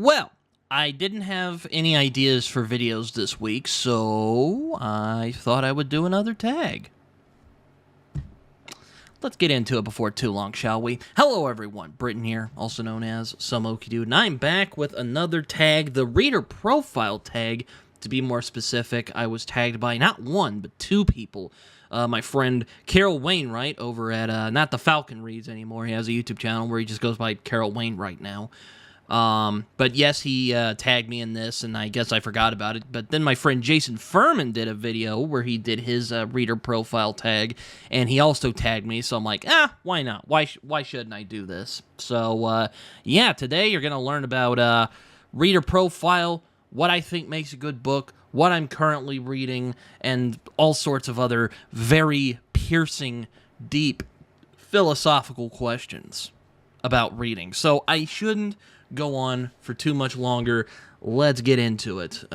Well, I didn't have any ideas for videos this week, so I thought I would do another tag. Let's get into it before too long, shall we? Hello, everyone. Britton here, also known as Some Okie Dude, and I'm back with another tag, the reader profile tag. To be more specific, I was tagged by not one, but two people. My friend Carroll Wainwright over at, not the Falcon Reads anymore. He has a YouTube channel where he just goes by Carroll Wainwright now. But yes, he tagged me in this, and I guess I forgot about it. But then my friend Jason Fuhrman did a video where he did his reader profile tag, and he also tagged me, so I'm like, why not? Why shouldn't I do this? So, yeah, today you're going to learn about reader profile, what I think makes a good book, what I'm currently reading, and all sorts of other very piercing, deep, philosophical questions about reading. So I shouldn't go on for too much longer. Let's get into it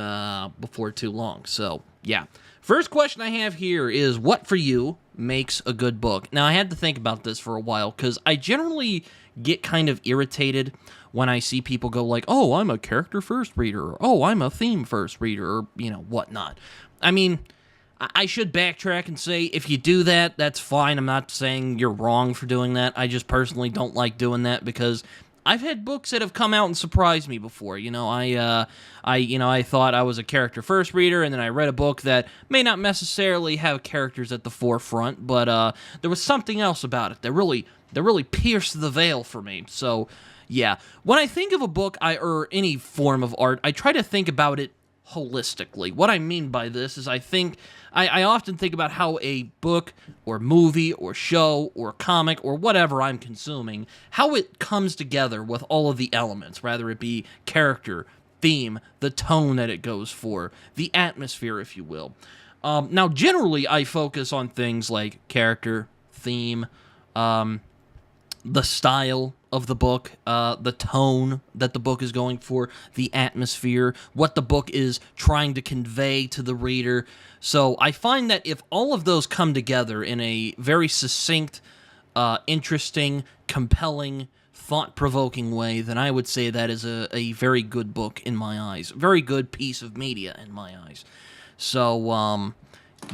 before too long. So, yeah. First question I have here is, what for you makes a good book? Now, I had to think about this for a while, because I generally get kind of irritated when I see people go like, oh, I'm a character first reader, or oh, I'm a theme first reader, or, whatnot. I mean, I should backtrack and say, if you do that, that's fine. I'm not saying you're wrong for doing that. I just personally don't like doing that, because I've had books that have come out and surprised me before. I thought I was a character first reader, and then I read a book that may not necessarily have characters at the forefront, but there was something else about it that really pierced the veil for me. So, yeah, when I think of a book or any form of art, I try to think about it holistically. What I mean by this is I often think about how a book or movie or show or comic or whatever I'm consuming, how it comes together with all of the elements, whether it be character, theme, the tone that it goes for, the atmosphere, if you will. Now, generally, I focus on things like character, theme, the style of the book, the tone that the book is going for, the atmosphere, what the book is trying to convey to the reader. So I find that if all of those come together in a very succinct, interesting, compelling, thought-provoking way, then I would say that is a very good book in my eyes. Very good piece of media in my eyes. So,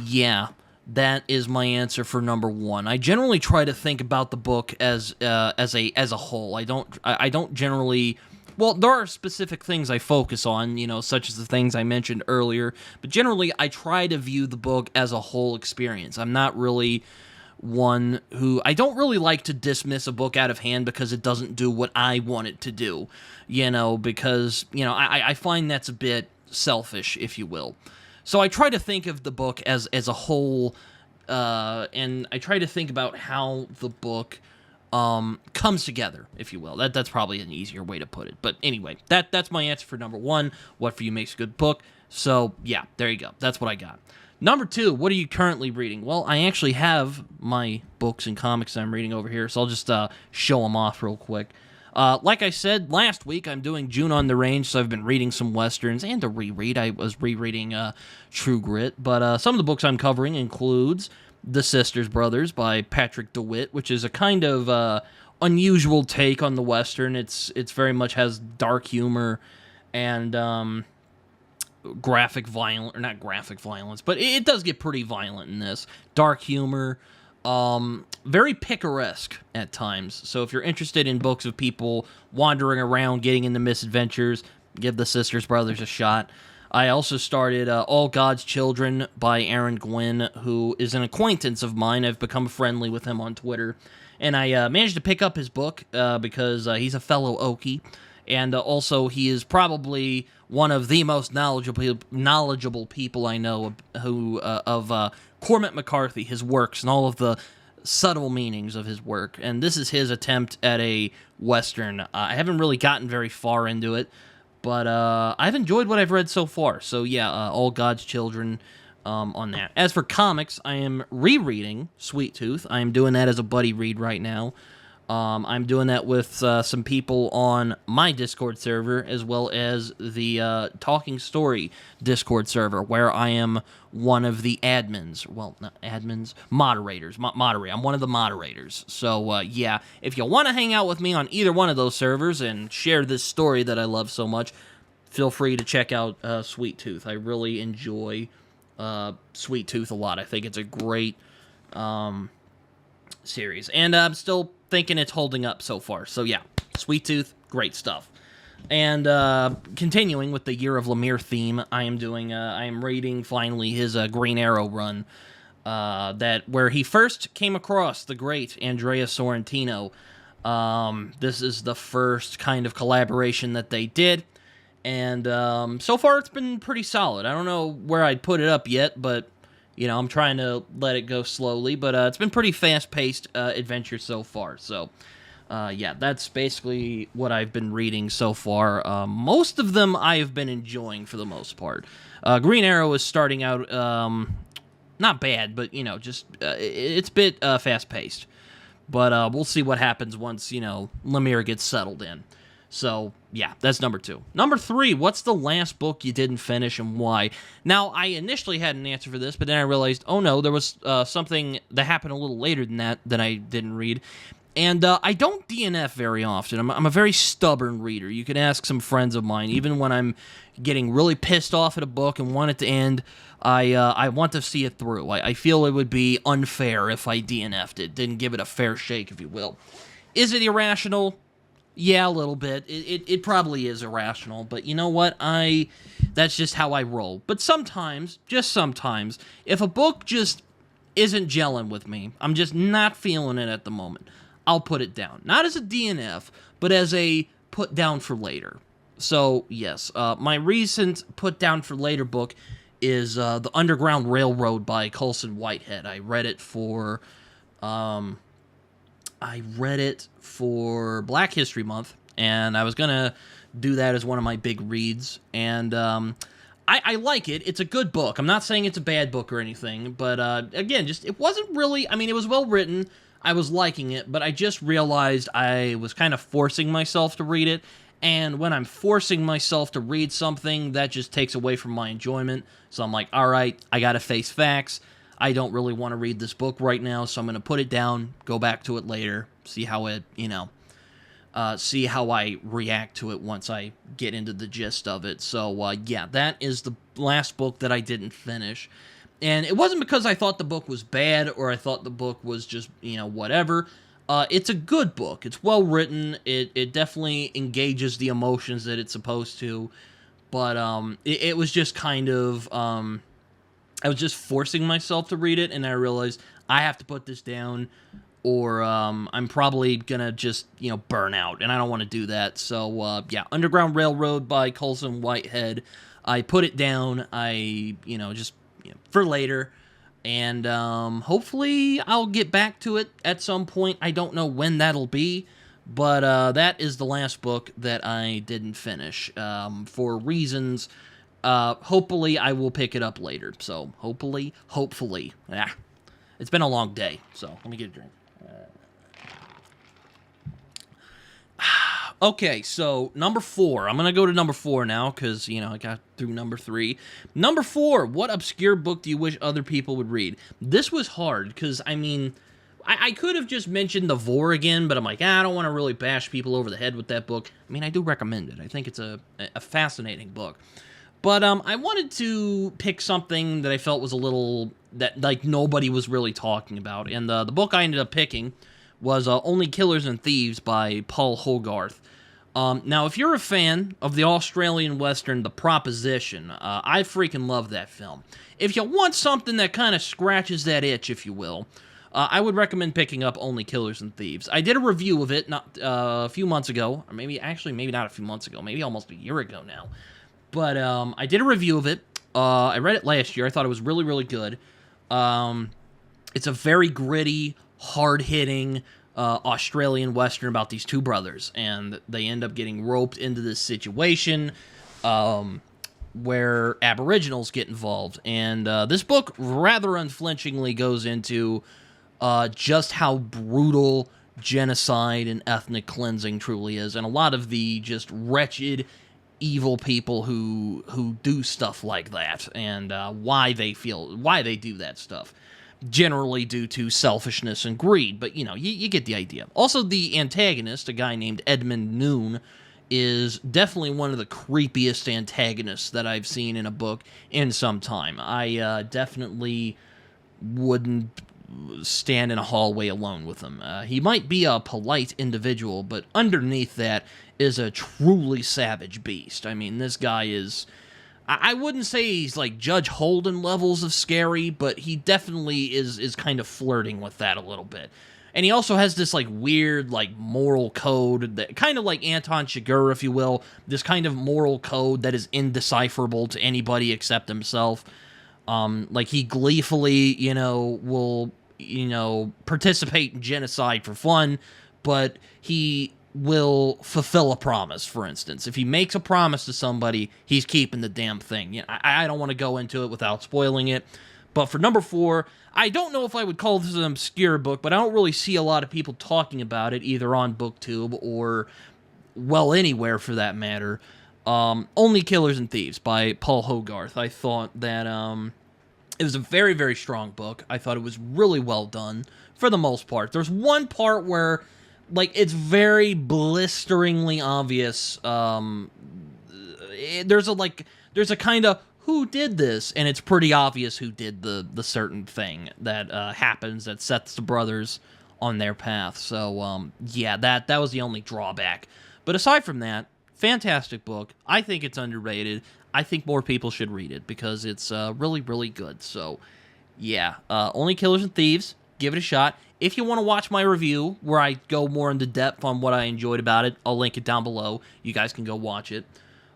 yeah. That is my answer for number one. I generally try to think about the book as a whole. I don't generally. Well, there are specific things I focus on, such as the things I mentioned earlier. But generally, I try to view the book as a whole experience. I'm not really one who. I don't really like to dismiss a book out of hand because it doesn't do what I want it to do. Because I find that's a bit selfish, if you will. So I try to think of the book as a whole, and I try to think about how the book comes together, if you will. That's probably an easier way to put it. But anyway, that's my answer for number one. What for you makes a good book? So yeah, there you go. That's what I got. Number two, what are you currently reading? Well, I actually have my books and comics I'm reading over here, so I'll just show them off real quick. Like I said last week, I'm doing June on the Range, so I've been reading some Westerns and a reread. I was rereading True Grit, but some of the books I'm covering includes The Sisters Brothers by Patrick DeWitt, which is a kind of unusual take on the Western. It's very much has dark humor and not graphic violence, but it does get pretty violent in this. Dark humor. Very picaresque at times. So if you're interested in books of people wandering around, getting into misadventures, give The Sisters Brothers a shot. I also started All God's Children by Aaron Gwynn, who is an acquaintance of mine. I've become friendly with him on Twitter. And I managed to pick up his book because he's a fellow Okie. And also he is probably one of the most knowledgeable people I know of Cormac McCarthy, his works, and all of the subtle meanings of his work. And this is his attempt at a Western. I haven't really gotten very far into it, but I've enjoyed what I've read so far. So yeah, All God's Children on that. As for comics, I am rereading Sweet Tooth. I am doing that as a buddy read right now. I'm doing that with some people on my Discord server, as well as the Talking Story Discord server, where I am one of the admins. Well, not admins, moderators. Moderator. I'm one of the moderators. So, yeah, if you want to hang out with me on either one of those servers and share this story that I love so much, feel free to check out Sweet Tooth. I really enjoy Sweet Tooth a lot. I think it's a great series, and I'm still thinking it's holding up so far. So yeah, Sweet Tooth, great stuff. And continuing with the Year of Lemire theme, I am reading finally his Green Arrow run, where he first came across the great Andrea Sorrentino. This is the first kind of collaboration that they did, and so far it's been pretty solid. I don't know where I'd put it up yet, but I'm trying to let it go slowly, but it's been pretty fast-paced adventure so far. So, yeah, that's basically what I've been reading so far. Most of them I have been enjoying for the most part. Green Arrow is starting out not bad, but, just it's a bit fast-paced. But we'll see what happens once, Lemire gets settled in. So, yeah, that's number 2. Number 3, what's the last book you didn't finish and why? Now, I initially had an answer for this, but then I realized, oh no, there was something that happened a little later than that I didn't read. And I don't DNF very often. I'm a very stubborn reader. You can ask some friends of mine. Even when I'm getting really pissed off at a book and want it to end, I want to see it through. I feel it would be unfair if I DNF'd it, didn't give it a fair shake, if you will. Is it irrational? Yeah, a little bit. It probably is irrational, but you know what? That's just how I roll. But sometimes, just sometimes, if a book just isn't gelling with me, I'm just not feeling it at the moment, I'll put it down. Not as a DNF, but as a put down for later. So, yes, my recent put down for later book is The Underground Railroad by Colson Whitehead. I read it for Black History Month, and I was going to do that as one of my big reads, and I like it. It's a good book. I'm not saying it's a bad book or anything, but again, it wasn't really, it was well written. I was liking it, but I just realized I was kind of forcing myself to read it, and when I'm forcing myself to read something, that just takes away from my enjoyment. So I'm like, all right, I got to face facts. I don't really want to read this book right now, so I'm going to put it down, go back to it later, see how it, see how I react to it once I get into the gist of it. So, yeah, that is the last book that I didn't finish. And it wasn't because I thought the book was bad or I thought the book was just, whatever. It's a good book. It's well written. It definitely engages the emotions that it's supposed to. But it was just kind of... I was just forcing myself to read it, and I realized I have to put this down, or I'm probably going to just, burn out, and I don't want to do that. So, yeah, Underground Railroad by Colson Whitehead. I put it down, for later, and hopefully I'll get back to it at some point. I don't know when that'll be, but that is the last book that I didn't finish for reasons... hopefully I will pick it up later. So, hopefully. Yeah. It's been a long day, so let me get a drink. Okay, so number 4. I'm going to go to number 4 now because, I got through number 3. Number 4, what obscure book do you wish other people would read? This was hard because, I could have just mentioned The Vor again, but I'm like, I don't want to really bash people over the head with that book. I do recommend it. I think it's a fascinating book. But I wanted to pick something that I felt was a little, that nobody was really talking about. And the book I ended up picking was Only Killers and Thieves by Paul Hogarth. Now, if you're a fan of the Australian Western The Proposition, I freaking love that film. If you want something that kind of scratches that itch, if you will, I would recommend picking up Only Killers and Thieves. I did a review of it not a few months ago, or maybe not a few months ago, maybe almost a year ago now. But I did a review of it. I read it last year. I thought it was really, really good. It's a very gritty, hard-hitting Australian Western about these two brothers. And they end up getting roped into this situation where Aboriginals get involved. And this book rather unflinchingly goes into just how brutal genocide and ethnic cleansing truly is, and a lot of the just wretched, evil people who do stuff like that, and why they do that stuff. Generally due to selfishness and greed, but you get the idea. Also, the antagonist, a guy named Edmund Noon, is definitely one of the creepiest antagonists that I've seen in a book in some time. I definitely wouldn't stand in a hallway alone with him. He might be a polite individual, but underneath that is a truly savage beast. I mean, this guy is... I wouldn't say he's like Judge Holden levels of scary, but he definitely is kind of flirting with that a little bit. And he also has this like weird like moral code, that kind of like Anton Chigurh, if you will, this kind of moral code that is indecipherable to anybody except himself. Like he gleefully, will, participate in genocide for fun, but he will fulfill a promise, for instance. If he makes a promise to somebody, he's keeping the damn thing. I don't want to go into it without spoiling it, but for number 4, I don't know if I would call this an obscure book, but I don't really see a lot of people talking about it, either on BookTube or, well, anywhere for that matter. Only Killers and Thieves by Paul Hogarth. I thought that it was a very, very strong book. I thought it was really well done, for the most part. There's one part where it's very blisteringly obvious. There's a kind of who did this, and it's pretty obvious who did the certain thing that happens that sets the brothers on their path. So yeah, that was the only drawback. But aside from that, fantastic book. I think it's underrated. I think more people should read it because it's really, really good. So yeah, Only Killers and Thieves. Give it a shot. If you want to watch my review, where I go more into depth on what I enjoyed about it, I'll link it down below. You guys can go watch it.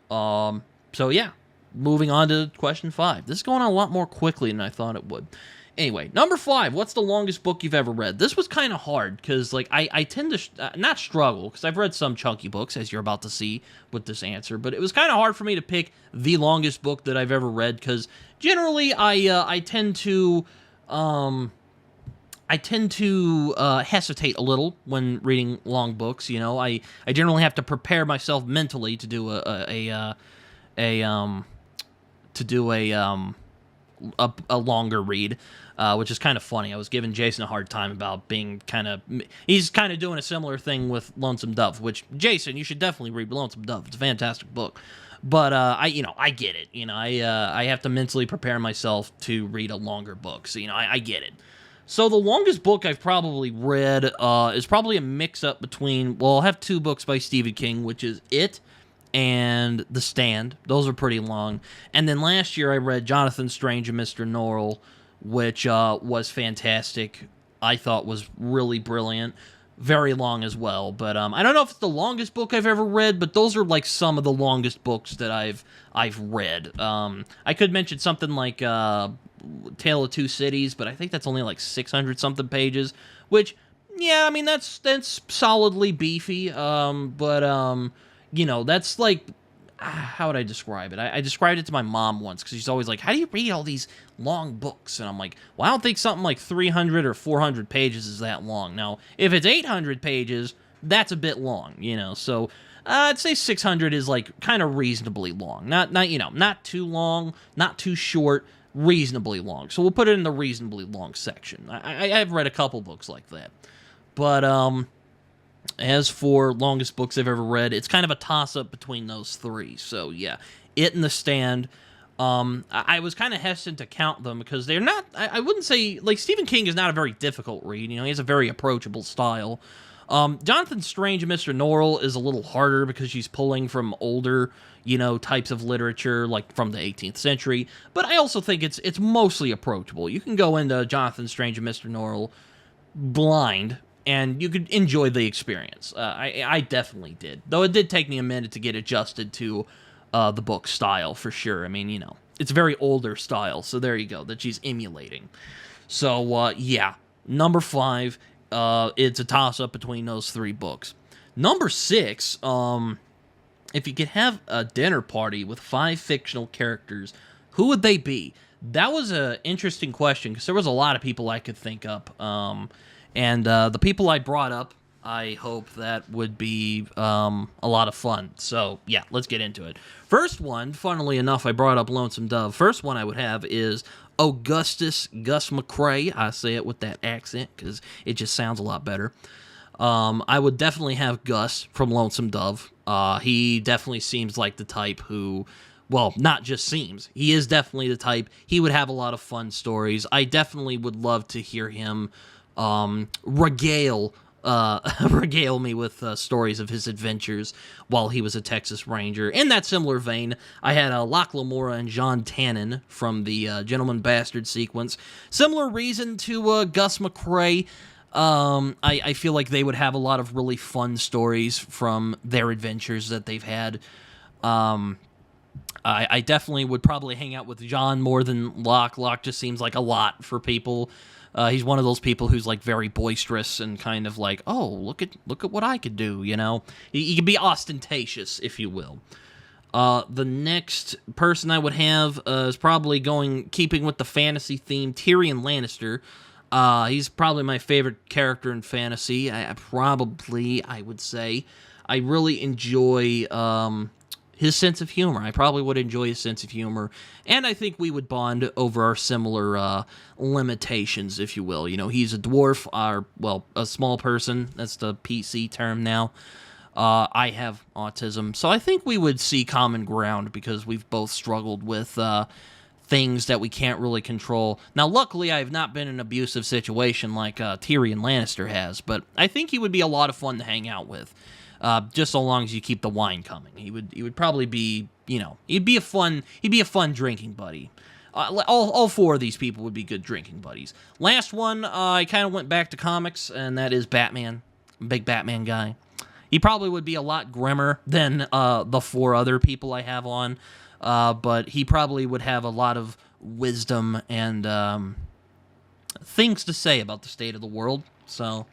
So yeah, moving on to question 5. This is going on a lot more quickly than I thought it would. Anyway, number 5, what's the longest book you've ever read? This was kind of hard, because I tend to not struggle, because I've read some chunky books, as you're about to see with this answer, but it was kind of hard for me to pick the longest book that I've ever read, because generally I tend to hesitate a little when reading long books. I generally have to prepare myself mentally to do a longer read, which is kind of funny. I was giving Jason a hard time about being he's kind of doing a similar thing with Lonesome Dove, which, Jason, you should definitely read Lonesome Dove. It's a fantastic book. But I get it. I have to mentally prepare myself to read a longer book. So I get it. So the longest book I've probably read is probably a mix-up between, well, I'll have 2 books by Stephen King, which is It and The Stand. Those are pretty long. And then last year I read Jonathan Strange and Mr. Norrell, which was fantastic. I thought was really brilliant. Very long as well. But I don't know if it's the longest book I've ever read, but those are like some of the longest books that I've read. I could mention something like Tale of Two Cities, but I think that's only like 600-something pages, which, yeah, I mean, that's solidly beefy, that's like, how would I describe it? I described it to my mom once, because she's always like, how do you read all these long books? And I'm like, well, I don't think something like 300 or 400 pages is that long. Now, if it's 800 pages, that's a bit long, so I'd say 600 is like kind of reasonably long. Not too long, not too short, reasonably long. So we'll put it in the reasonably long section. I've read a couple books like that. But as for longest books I've ever read, it's kind of a toss-up between those 3. So yeah, It and The Stand. I was kind of hesitant to count them because they're not, I wouldn't say, like, Stephen King is not a very difficult read. He has a very approachable style. Jonathan Strange and Mr. Norrell is a little harder because she's pulling from older, types of literature, like from the 18th century. But I also think it's mostly approachable. You can go into Jonathan Strange and Mr. Norrell blind, and you could enjoy the experience. I definitely did. Though it did take me a minute to get adjusted to the book style, for sure. I mean, it's a very older style, so there you go, that she's emulating. So, yeah, number 5, it's a toss-up between those 3 books. Number 6, if you could have a dinner party with 5 fictional characters, who would they be? That was an interesting question, because there was a lot of people I could think up. And the people I brought up I hope that would be a lot of fun. So, yeah, let's get into it. First one, funnily enough, I brought up Lonesome Dove. First one I would have is Augustus Gus McCrae. I say it with that accent because it just sounds a lot better. I would definitely have Gus from Lonesome Dove. He definitely seems like the type who, well, not just seems, he is definitely the type. He would have a lot of fun stories. I definitely would love to hear him regale me with stories of his adventures while he was a Texas Ranger. In that similar vein, I had Locke Lamora and John Tannen from the Gentleman Bastard sequence. Similar reason to Gus McCrae. I feel like they would have a lot of really fun stories from their adventures that they've had. I definitely would probably hang out with John more than Locke. Locke just seems like a lot for people. He's one of those people who's like very boisterous and kind of like, oh, look at what I could do, you know? He can be ostentatious, if you will. The next person I would have is probably keeping with the fantasy theme, Tyrion Lannister. He's probably my favorite character in fantasy. I would say. I really enjoy his sense of humor. I probably would enjoy his sense of humor, and I think we would bond over our similar limitations, if you will. You know, he's a dwarf, a small person. That's the PC term now. I have autism, so I think we would see common ground because we've both struggled with things that we can't really control. Now, luckily, I have not been in an abusive situation like Tyrion Lannister has, but I think he would be a lot of fun to hang out with. Just so long as you keep the wine coming. He would probably be, you know, he'd be a fun drinking buddy. All four of these people would be good drinking buddies. Last one, I kind of went back to comics, and that is Batman. I'm a big Batman guy. He probably would be a lot grimmer than the four other people I have on, but he probably would have a lot of wisdom and things to say about the state of the world, so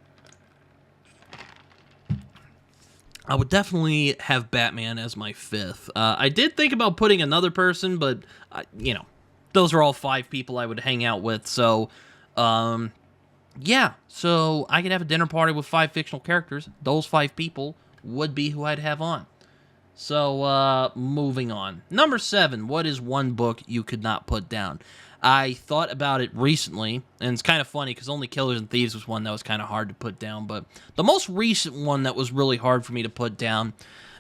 I would definitely have Batman as my fifth. I did think about putting another person, but, you know, those are all five people I would hang out with. So, yeah. So I could have a dinner party with 5 fictional characters. Those 5 people would be who I'd have on. So, moving on. Number 7, what is one book you could not put down? I thought about it recently, and it's kind of funny because Only Killers and Thieves was one that was kind of hard to put down, but the most recent one that was really hard for me to put down,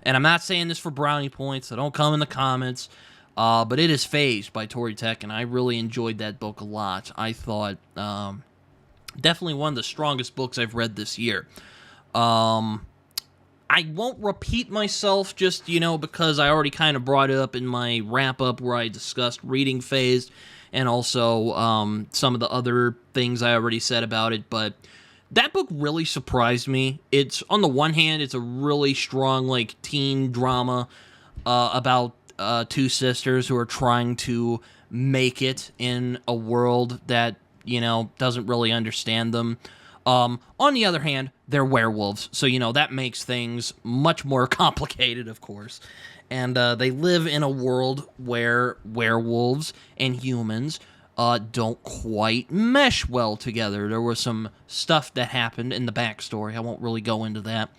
and I'm not saying this for brownie points, so don't come in the comments, but it is Phased by Tori Tech, and I really enjoyed that book a lot. I thought definitely one of the strongest books I've read this year. I won't repeat myself just, you know, because I already kind of brought it up in my wrap-up where I discussed reading Phased, and also some of the other things I already said about it, but that book really surprised me. It's, on the one hand, it's a really strong, like, teen drama about 2 sisters who are trying to make it in a world that, you know, doesn't really understand them. On the other hand, they're werewolves, so, you know, that makes things much more complicated, of course. And they live in a world where werewolves and humans don't quite mesh well together. There was some stuff that happened in the backstory. I won't really go into that.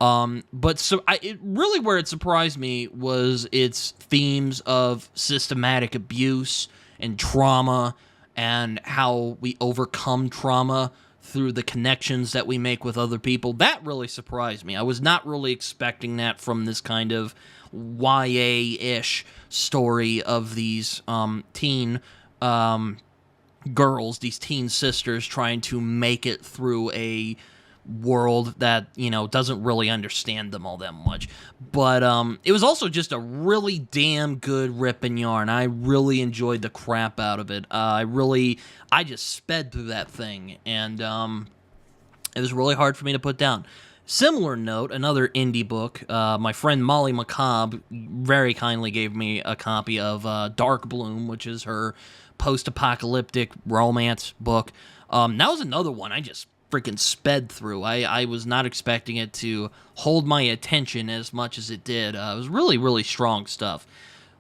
But so really where it surprised me was its themes of systematic abuse and trauma and how we overcome trauma through the connections that we make with other people. That really surprised me. I was not really expecting that from this kind of YA-ish story of these teen girls, these teen sisters trying to make it through a world that, you know, doesn't really understand them all that much. But it was also just a really damn good ripping yarn. I really enjoyed the crap out of it. I just sped through that thing, and it was really hard for me to put down. Similar note, another indie book, my friend Molly Macabre very kindly gave me a copy of Dark Bloom, which is her post-apocalyptic romance book. That was another one I just freaking sped through. I was not expecting it to hold my attention as much as it did. It was really, really strong stuff.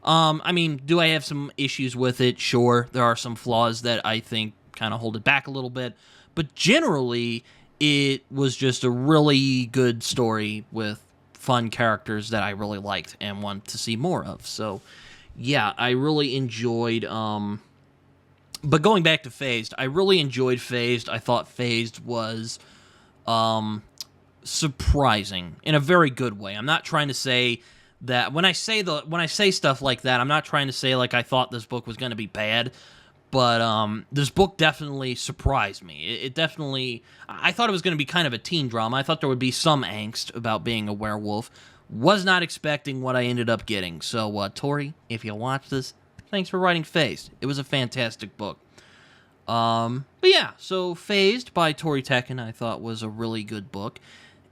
I mean, do I have some issues with it? Sure. There are some flaws that I think kind of hold it back a little bit. But generally, it was just a really good story with fun characters that I really liked and want to see more of. So, yeah, I really enjoyed. But going back to Phased, I really enjoyed Phased. I thought Phased was surprising in a very good way. I'm not trying to say that when I say stuff like that, I'm not trying to say like I thought this book was going to be bad. But this book definitely surprised me. It definitely... I thought it was going to be kind of a teen drama. I thought there would be some angst about being a werewolf. Was not expecting what I ended up getting. So, Tori, if you watch this, thanks for writing Phased. It was a fantastic book. But yeah, so Phased by Tori Tekken I thought was a really good book.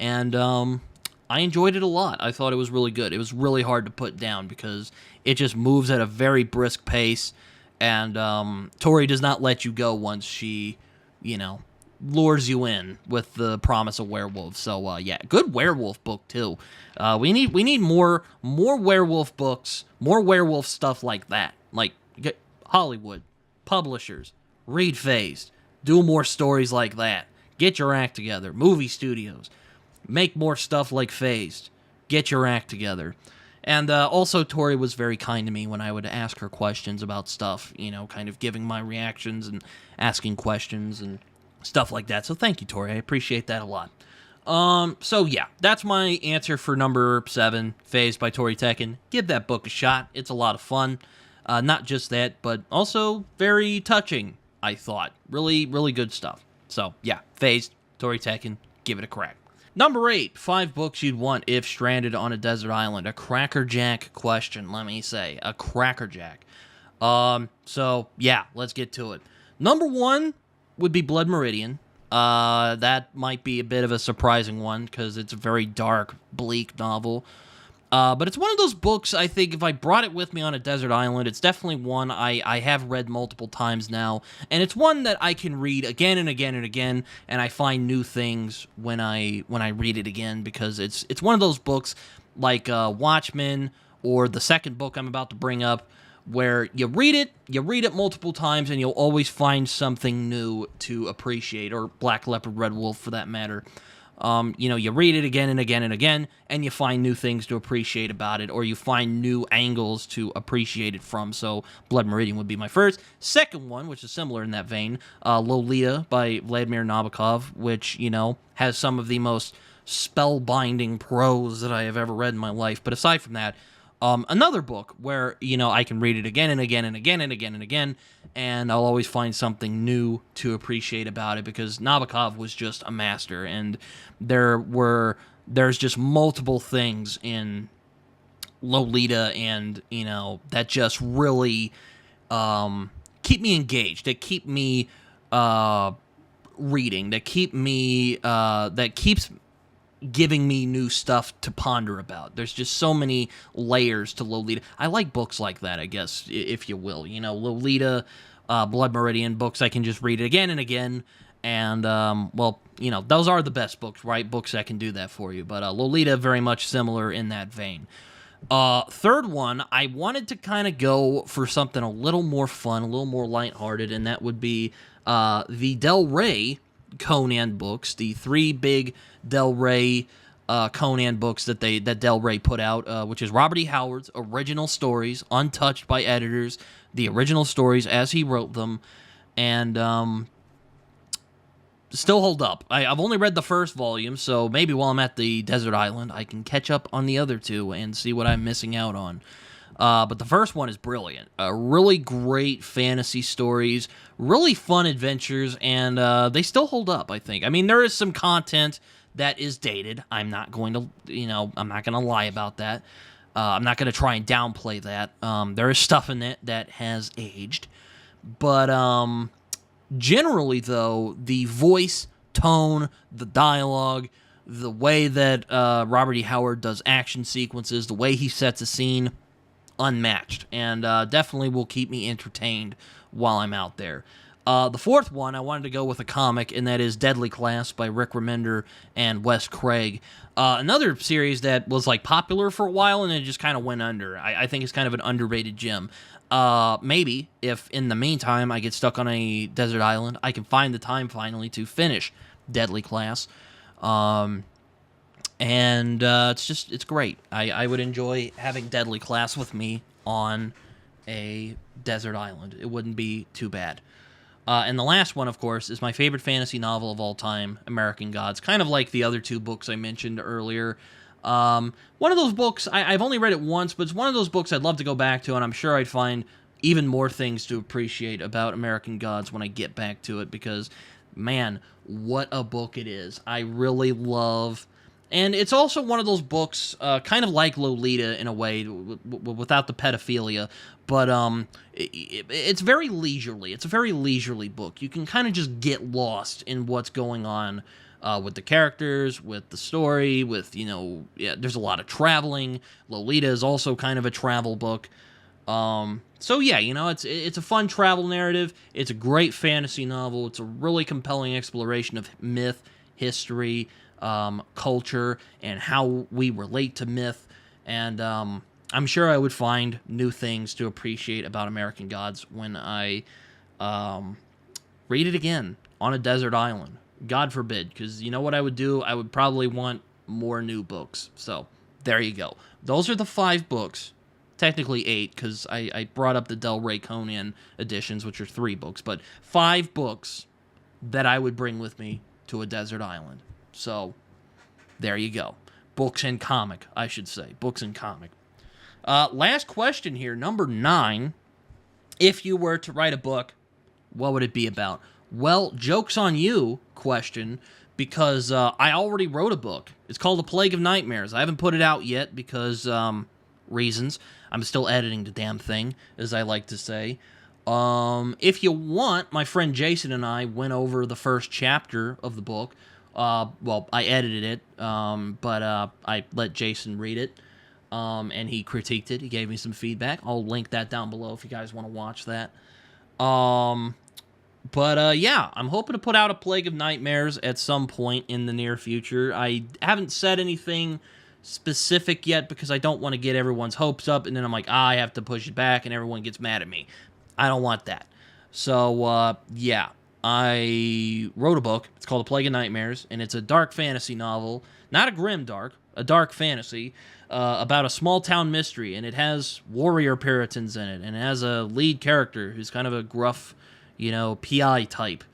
And I enjoyed it a lot. I thought it was really good. It was really hard to put down because it just moves at a very brisk pace. And Tori does not let you go once she, lures you in with the promise of werewolves. So yeah, good werewolf book too. We need more werewolf books, more werewolf stuff like that. Like get Hollywood publishers, read Phased, do more stories like that. Get your act together. Movie studios, make more stuff like Phased. Get your act together. And also, Tori was very kind to me when I would ask her questions about stuff, kind of giving my reactions and asking questions and stuff like that. So thank you, Tori. I appreciate that a lot. So yeah, that's my answer for number 7, Phased by Tori Tekken. Give that book a shot. It's a lot of fun. Not just that, but also very touching, I thought. Really, really good stuff. So yeah, Phased, Tori Tekken, give it a crack. Number 8, 5 books you'd want if stranded on a desert island. A crackerjack question, let me say. A crackerjack. So, yeah, let's get to it. Number 1 would be Blood Meridian. That might be a bit of a surprising one, because it's a very dark, bleak novel. But it's one of those books, I think, if I brought it with me on a desert island, it's definitely one I have read multiple times now, and it's one that I can read again and again and again, and I find new things when I read it again, because it's one of those books like Watchmen, or the second book I'm about to bring up, where you read it multiple times, and you'll always find something new to appreciate, or Black Leopard, Red Wolf, for that matter. You read it again and again and again, and you find new things to appreciate about it, or you find new angles to appreciate it from. So Blood Meridian would be my first. Second one, which is similar in that vein, Lolita by Vladimir Nabokov, which, has some of the most spellbinding prose that I have ever read in my life. But aside from that, another book where, I can read it again and again and again and again and again, and I'll always find something new to appreciate about it, because Nabokov was just a master, and there's just multiple things in Lolita, and, that just really keep me engaged, that keep me reading, that keeps giving me new stuff to ponder about. There's just so many layers to Lolita. I like books like that, I guess, if you will. Lolita, Blood Meridian, books I can just read again and again, and, those are the best books, right? Books that can do that for you, but Lolita, very much similar in that vein. Third one, I wanted to kind of go for something a little more fun, a little more lighthearted, and that would be the Del Rey Conan books, the 3 big Del Rey Conan books that Del Rey put out, which is Robert E. Howard's original stories, untouched by editors, the original stories as he wrote them, and still hold up. I've only read the first volume, so maybe while I'm at the desert island, I can catch up on the other 2 and see what I'm missing out on. But the first one is brilliant. Really great fantasy stories, really fun adventures, and they still hold up, I think. I mean, there is some content that is dated. I'm not going to lie about that. I'm not going to try and downplay that. There is stuff in it that has aged. But generally, though, the voice, tone, the dialogue, the way that Robert E. Howard does action sequences, the way he sets a scene, unmatched, and definitely will keep me entertained while I'm out there. The fourth one, I wanted to go with a comic, and that is Deadly Class by Rick Remender and Wes Craig. Another series that was popular for a while, and it just kind of went under. I think it's kind of an underrated gem. Maybe, if in the meantime I get stuck on a desert island, I can find the time finally to finish deadly class. And it's great. I would enjoy having deadly class with me on a desert island. It wouldn't be too bad. And the last one, of course, is my favorite fantasy novel of all time, American Gods. Kind of like the other two books I mentioned earlier. One of those books, I've only read it once, but it's one of those books I'd love to go back to, and I'm sure I'd find even more things to appreciate about American Gods when I get back to it, because, man, what a book it is. I really love... And it's also one of those books, kind of like Lolita in a way, without the pedophilia, but it's very leisurely. It's a very leisurely book. You can kind of just get lost in what's going on with the characters, with the story, with, there's a lot of traveling. Lolita is also kind of a travel book. So yeah, it's a fun travel narrative. It's a great fantasy novel. It's a really compelling exploration of myth, history, culture, and how we relate to myth, and I'm sure I would find new things to appreciate about American Gods when I read it again on a desert island. God forbid, because you know what I would do? I would probably want more new books. So, there you go. Those are the 5 books. Technically 8, because I brought up the Del Rey Conan editions, which are 3 books, but 5 books that I would bring with me to a desert island. So, there you go. Books and comic, I should say. Books and comic. Last question here, number 9. If you were to write a book, what would it be about? Well, joke's on you, question, because I already wrote a book. It's called A Plague of Nightmares. I haven't put it out yet because, reasons. I'm still editing the damn thing, as I like to say. If you want, my friend Jason and I went over the first chapter of the book. Well, I edited it, but I let Jason read it, and he critiqued it. He gave me some feedback. I'll link that down below if you guys want to watch that. Yeah, I'm hoping to put out A Plague of Nightmares at some point in the near future. I haven't said anything specific yet because I don't want to get everyone's hopes up, and then I'm like, I have to push it back, and everyone gets mad at me. I don't want that. So, yeah. I wrote a book. It's called A Plague of Nightmares, and it's a dark fantasy novel. Not a grim dark, a dark fantasy about a small-town mystery, and it has warrior Puritans in it, and it has a lead character who's kind of a gruff, PI type.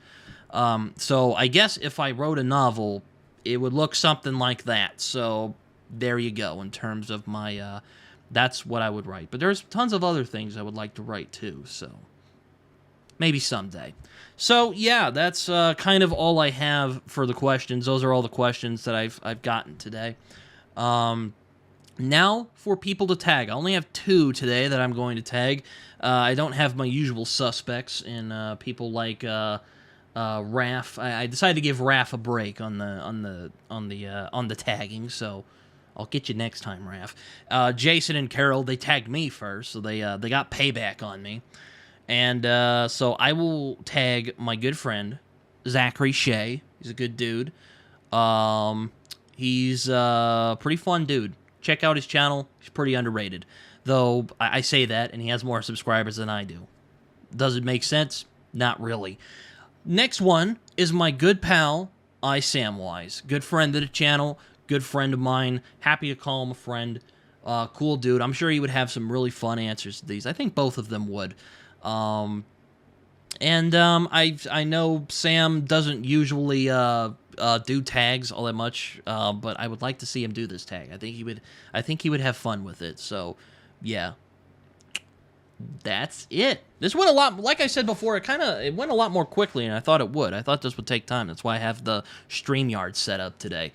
So I guess if I wrote a novel, it would look something like that. So there you go in terms of my... that's what I would write. But there's tons of other things I would like to write, too, so... maybe someday. So, yeah, that's kind of all I have for the questions. Those are all the questions that I've gotten today. Now, for people to tag. I only have 2 today that I'm going to tag. I don't have my usual suspects in people like Raph. I decided to give Raph a break on the tagging, so I'll get you next time, Raph. Jason and Carroll, they tagged me first, so they got payback on me. And so I will tag my good friend, Zachary Shea. He's a good dude. He's a pretty fun dude. Check out his channel. He's pretty underrated. Though, I say that, and he has more subscribers than I do. Does it make sense? Not really. Next one is my good pal, iSamwise. Good friend of the channel. Good friend of mine. Happy to call him a friend. Cool dude. I'm sure he would have some really fun answers to these. I think both of them would. I know Sam doesn't usually do tags all that much, but I would like to see him do this tag. I think he would have fun with it. So, yeah. That's it. This went a lot, like I said before, it went a lot more quickly than I thought it would. I thought this would take time. That's why I have the StreamYard set up today.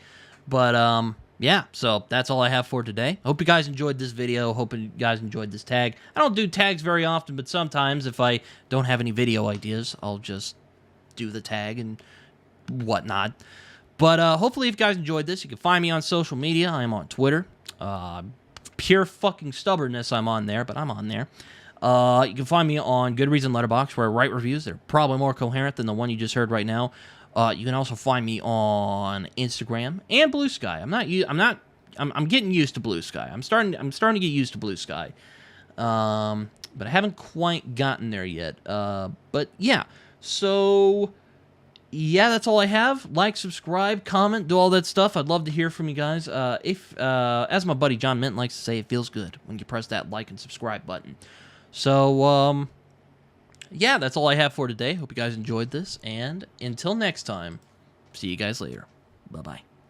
But, yeah, so that's all I have for today. Hope you guys enjoyed this video. Hope you guys enjoyed this tag. I don't do tags very often, but sometimes if I don't have any video ideas, I'll just do the tag and whatnot. But hopefully if you guys enjoyed this, you can find me on social media. I am on Twitter. Pure fucking stubbornness, I'm on there, but I'm on there. You can find me on Goodreads and Letterboxd, where I write reviews. They're probably more coherent than the one you just heard right now. You can also find me on Instagram and Blue Sky. I'm getting used to Blue Sky. I'm starting to get used to Blue Sky. But I haven't quite gotten there yet. But yeah. So yeah, that's all I have. Like, subscribe, comment, do all that stuff. I'd love to hear from you guys. As my buddy John Mint likes to say, it feels good when you press that like and subscribe button. So, yeah, that's all I have for today. Hope you guys enjoyed this, and until next time, see you guys later. Bye-bye.